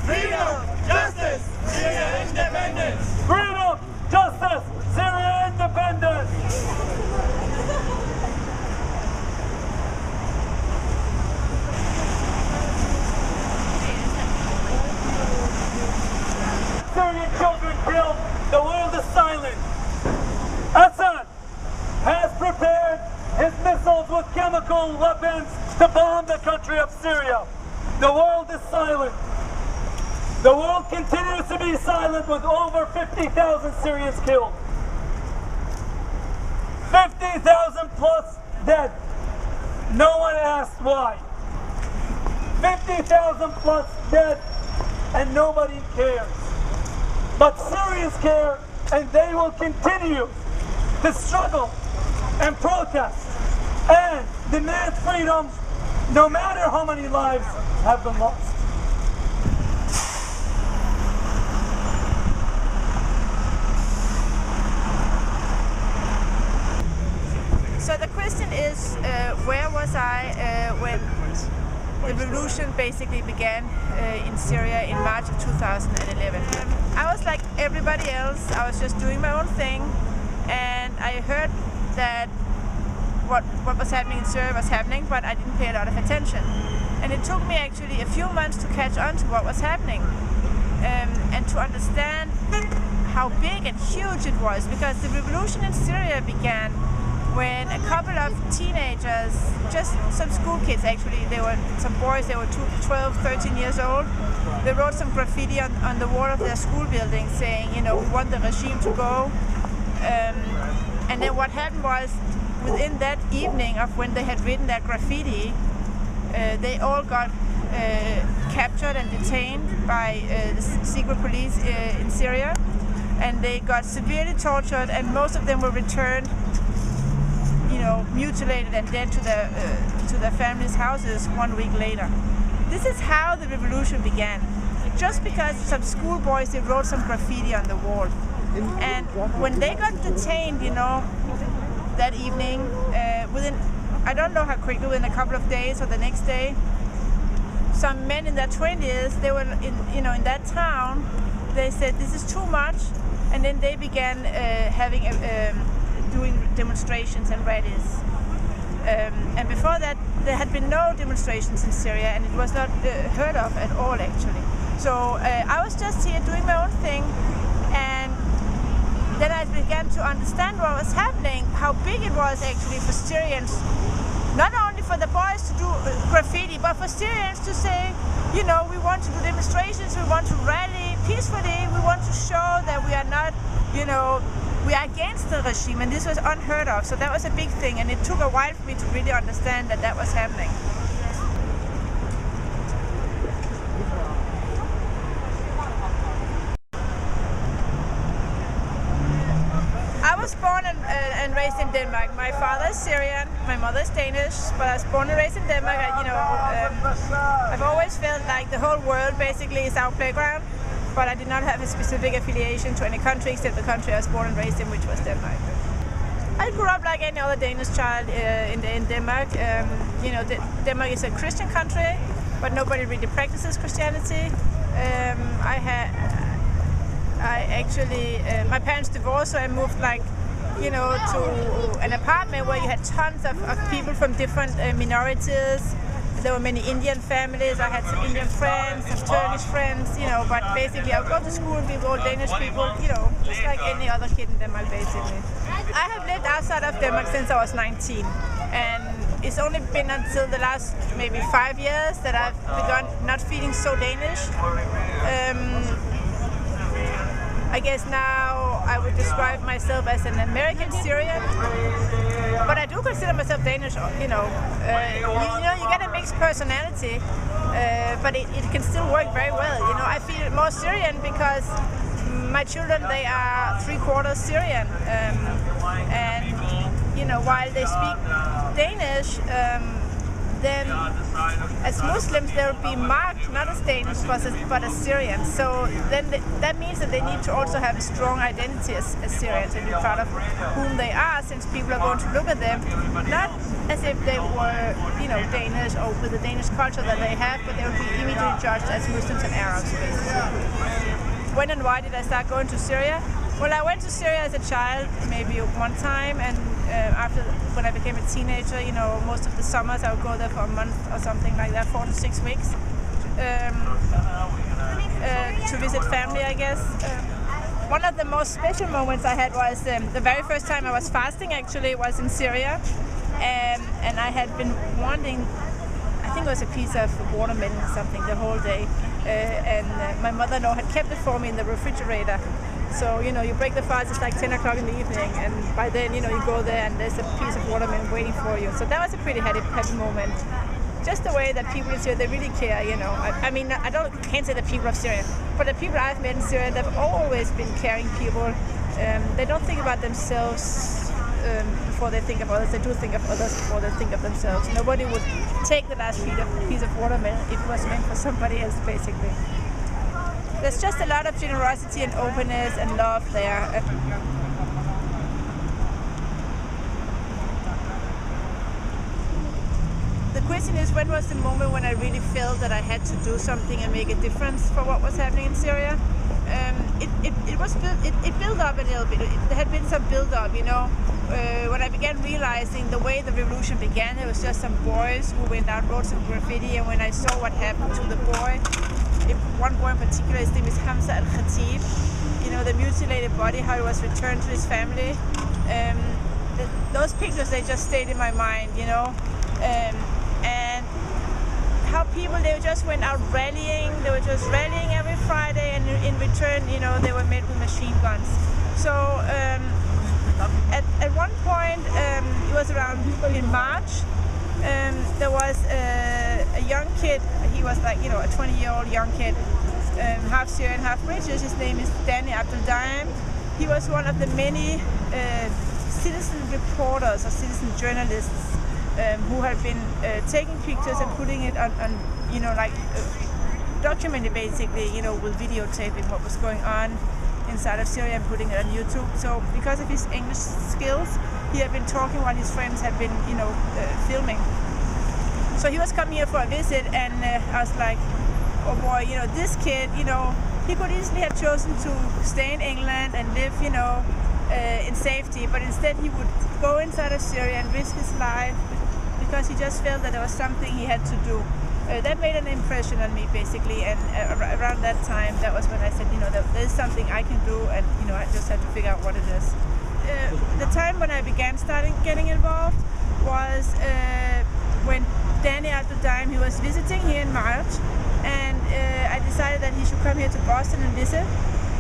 Freedom, justice, Syria independence! Freedom, justice, Syria independence! Syrian children killed, the world is silent. Assad has prepared his missiles with chemical weapons to bomb the country of Syria. The world is silent. The world continues to be silent with over 50,000 Syrians killed. 50,000 plus dead. No one asked why. 50,000 plus dead and nobody cares. But Syrians care, and they will continue to struggle and protest and demand freedom no matter how many lives have been lost. So the question is, where was I when the revolution basically began in Syria in March of 2011. I was like everybody else. I was just doing my own thing, and I heard that what was happening in Syria was happening, but I didn't pay a lot of attention. And it took me actually a few months to catch on to what was happening and to understand how big and huge it was, because the revolution in Syria began when a couple of teenagers, just some school kids actually, they were some boys, they were 12, 13 years old. They wrote some graffiti on the wall of their school building saying, you know, we want the regime to go. And then what happened was, within that evening of when they had written that graffiti, they all got captured and detained by the secret police in Syria, and they got severely tortured, and most of them were returned, you know, mutilated and dead to their families' houses 1 week later. This is how the revolution began. Just because some schoolboys, they wrote some graffiti on the wall. And when they got detained, you know, that evening, within, I don't know how quickly, within a couple of days or the next day, some men in their 20s, they were in that town, they said this is too much, and then they began doing demonstrations and rallies. And before that, there had been no demonstrations in Syria, and it was not heard of at all, actually. So I was just here doing my own thing, and then I began to understand what was happening, how big it was actually for Syrians, not only for the boys to do graffiti, but for Syrians to say, you know, we want to do demonstrations, we want to rally peacefully, we want to show that we are not, you know, we are against the regime, and this was unheard of. So that was a big thing, and it took a while for me to really understand that that was happening. I was born and raised in Denmark. My father is Syrian, my mother is Danish, but I was born and raised in Denmark. I've always felt like the whole world basically is our playground, but I did not have a specific affiliation to any country except the country I was born and raised in, which was Denmark. I grew up like any other Danish child in Denmark. Denmark is a Christian country, but nobody really practices Christianity. My parents divorced, so I moved to an apartment where you had tons of people from different minorities. There were many Indian families. I had some Indian friends, some Turkish friends, but basically I would go to school and be with all Danish people, just like any other kid in Denmark, basically. I have lived outside of Denmark since I was 19, and it's only been until the last maybe 5 years that I've begun not feeling so Danish. I guess now I would describe myself as an American Syrian, but I do consider myself Danish. You get a mixed personality, but it can still work very well. I feel more Syrian because my children, they are 3/4 Syrian, and while they speak Danish, then as Muslims they will be marked not as Danish but as Syrians. So then that means that they need to also have a strong identity as Syrians and be proud of whom they are, since people are going to look at them not as if they were, you know, Danish or with the Danish culture that they have, but they will be immediately judged as Muslims and Arabs, basically. When and why did I start going to Syria? Well, I went to Syria as a child, maybe one time, and after when I became a teenager, you know, most of the summers I would go there for a month or something like that, 4 to 6 weeks, to visit family, I guess. One of the most special moments I had was the very first time I was fasting, actually, was in Syria, and I had been wanting, I think it was a piece of watermelon or something the whole day, and my mother-in-law had kept it for me in the refrigerator. So, you know, you break the fast, it's like 10 o'clock in the evening, and by then, you know, you go there and there's a piece of watermelon waiting for you. So that was a pretty happy moment. Just the way that people in Syria, they really care, you know. I mean, I can't say the people of Syria, but the people I've met in Syria, they've always been caring people. They don't think about themselves before they think of others. They do think of others before they think of themselves. Nobody would take the last piece of watermelon if it was meant for somebody else, basically. There's just a lot of generosity and openness and love there. The question is, when was the moment when I really felt that I had to do something and make a difference for what was happening in Syria? It built up a little bit. There had been some build up, you know. When I began realizing the way the revolution began, it was just some boys who went out, wrote some graffiti, and when I saw what happened to the boy, one boy in particular, his name is Hamza al-Khatib, you know, the mutilated body, how he was returned to his family. Those pictures, they just stayed in my mind, you know. And how people, they just went out rallying, they were just rallying every Friday, and in return, you know, they were met with machine guns. So at one point, it was around in March, there was a young kid, he was like, you know, a 20-year-old young kid, half Syrian, half British. His name is Danny Abdel-Daim. He was one of the many citizen reporters or citizen journalists who had been taking pictures and putting it on you know, like documented basically, you know, with videotaping what was going on inside of Syria and putting it on YouTube. So because of his English skills, he had been talking while his friends had been, you know, filming. So he was coming here for a visit, and I was like, oh boy, you know, this kid, you know, he could easily have chosen to stay in England and live, you know, in safety, but instead he would go inside of Syria and risk his life because he just felt that there was something he had to do. That made an impression on me, basically, and around that time, that was when I said, you know, there's something I can do, and, you know, I just had to figure out what it is. The time when I began getting involved was when Danny Abdel-Daim, he was visiting here in March, and I decided that he should come here to Boston and visit.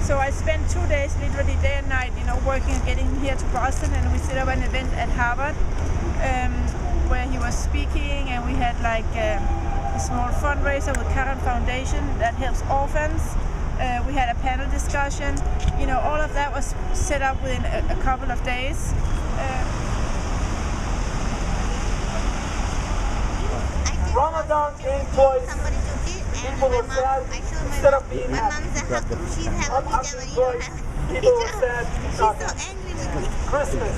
So I spent 2 days, literally day and night, you know, working and getting here to Boston, and we set up an event at Harvard where he was speaking, and we had like a small fundraiser with Karen Foundation that helps orphans. We had a panel discussion. You know, all of that was set up within a couple of days. Ramadan came twice. People were sad instead of being happy. People were sad. She's so angry with me. Christmas.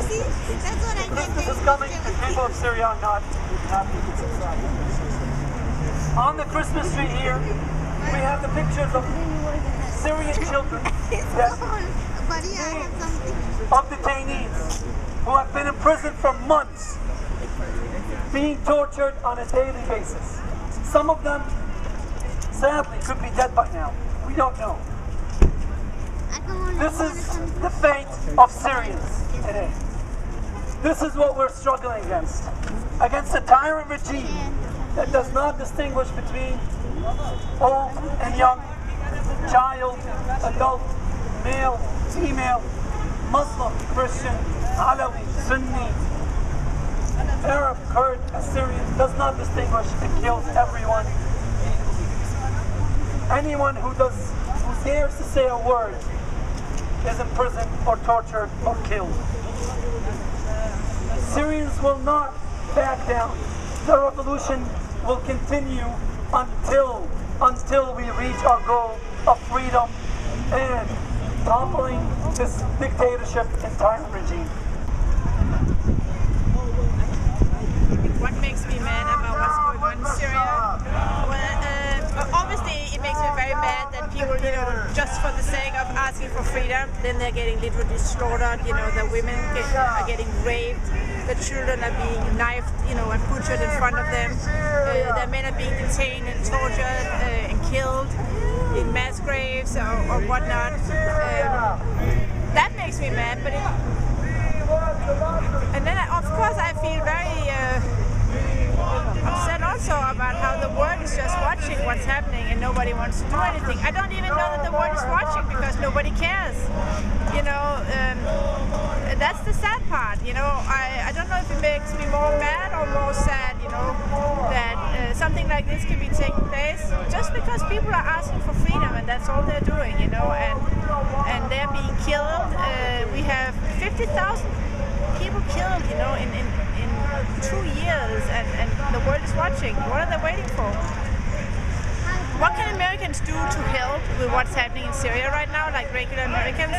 See? That's what I did. Christmas is coming, and people of Syria are not happy. On the Christmas tree here, we have the pictures of Syrian children of detainees who have been in prison for months, being tortured on a daily basis. Some of them, sadly, could be dead by now. We don't know. This is the fate of Syrians today. This is what we're struggling against a tyrant regime that does not distinguish between old and young, child, adult, male, female, Muslim, Christian, Alawi, Sunni, Arab, Kurd, Assyrian, does not distinguish. It kills everyone. Anyone who dares to say a word is imprisoned or tortured or killed. Syrians will not back down. The revolution will continue until we reach our goal of freedom and toppling this dictatorship and tyrant regime. What makes me mad about what's going on in Syria? Well, obviously it makes me very mad that people, just for the sake of asking for freedom, then they're getting literally slaughtered. The women are getting raped, the children are being knifed, and butchered in front of them. The men are being detained and tortured and killed in mass graves or whatnot. That makes me mad, but and then of course I feel very upset also about how the world is just watching what's happening and nobody wants to do anything. I don't even know that the world is watching because nobody cares. That's the sad part. I don't know if it makes me more mad or more sad, that something like this can be taking place just because people are asking for freedom and that's all they're doing, and they're being killed. We have 50,000 people killed, in 2 years, and the world is watching. What are they waiting for? What can Americans do to help with what's happening in Syria right now, like regular Americans?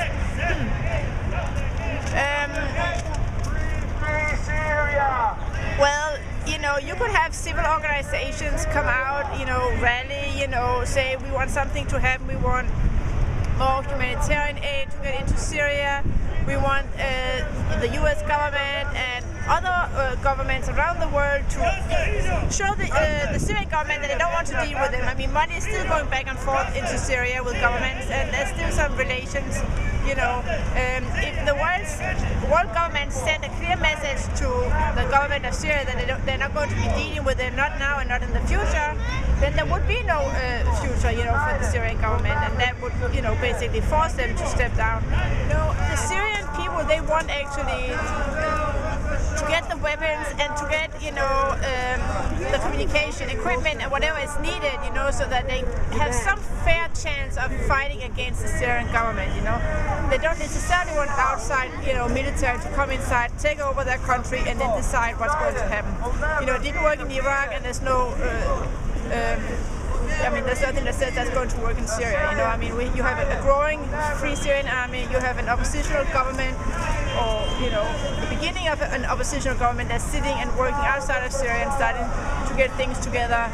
Well, you could have civil organizations come out, rally, say we want something to happen, we want more humanitarian aid to get into Syria, we want the US government and other governments around the world to show the Syrian government that they don't want to deal with them. I mean, money is still going back and forth into Syria with governments, and there's still some relations. If the world government send a clear message to the government of Syria that they're not going to be dealing with them, not now and not in the future, then there would be no future, for the Syrian government, and that would, basically force them to step down. The Syrian people, they want actually to get the weapons and to get, the communication equipment and whatever is needed, so that they have some fair chance of fighting against the Syrian government, They don't necessarily want outside, military to come inside, take over their country, and then decide what's going to happen. It didn't work in Iraq, and there's no, there's nothing that says that's going to work in Syria. You have a growing Free Syrian Army, you have an oppositional government, or the beginning of an oppositional government that's sitting and working outside of Syria and starting to get things together.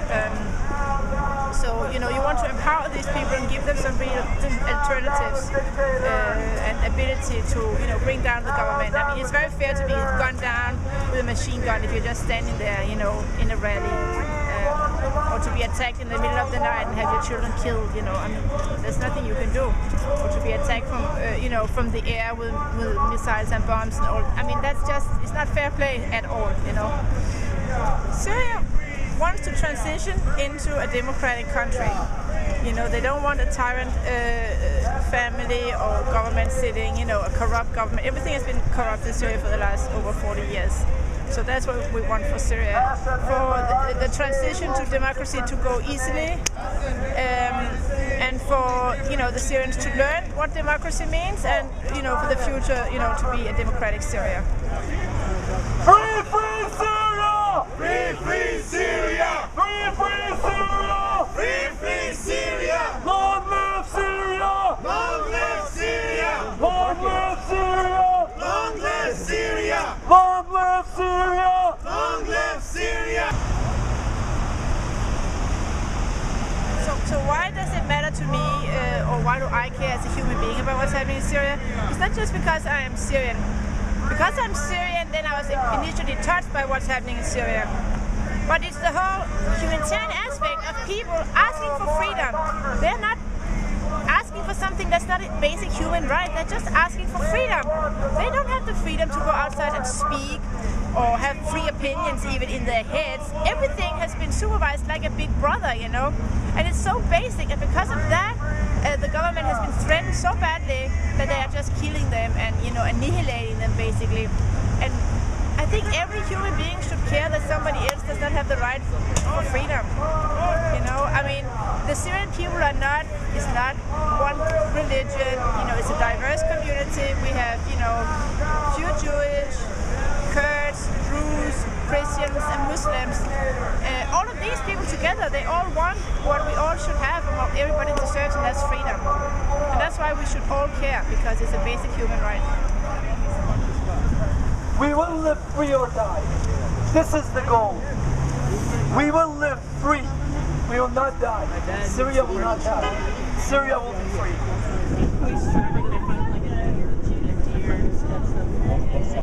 So you want to empower these people and give them some real alternatives and ability to bring down the government. I mean, it's very fair to be gunned down with a machine gun if you're just standing there, in a rally, or to be attacked in the middle of the night and have your children killed. There's nothing you can do. Or to be attacked from from the air with missiles and bombs and all. I mean, it's not fair play at all. Syria wants to transition into a democratic country. They don't want a tyrant family or government sitting, a corrupt government. Everything has been corrupt in Syria for the last over 40 years. So that's what we want for Syria. For the transition to democracy to go easily, and for the Syrians to learn what democracy means, and for the future, to be a democratic Syria. Free, free Syria! Free, free Syria! Free, free Syria! Free, free Syria! Long live Syria! Long live Syria! Long live Syria! Long live Syria! Long live Syria! Long live Syria! So why does it matter to me, or why do I care as a human being about what's happening in Syria? It's not just because I am Syrian. Because I'm Syrian, then I was initially touched by what's happening in Syria. But it's the whole humanitarian aspect of people asking for freedom. They're not asking for something that's not a basic human right. They're just asking for freedom. They don't have the freedom to go outside and speak or have free opinions even in their heads. Everything has been supervised like a big brother, And it's so basic, and because of that, the government has been threatened so badly that they are just killing them and, annihilating them basically. And I think every human being should care that somebody else does not have the right for freedom. I mean, the Syrian people it's not one religion, it's a diverse community. We have, few Jewish, Kurds, Druze, Christians, and Muslims. All of these people together, they all want what we all should have and what everybody deserves, and that's freedom. And that's why we should all care, because it's a basic human right. We will live free or die. This is the goal. We will live free. We will not die. Syria will not die. Syria will be free.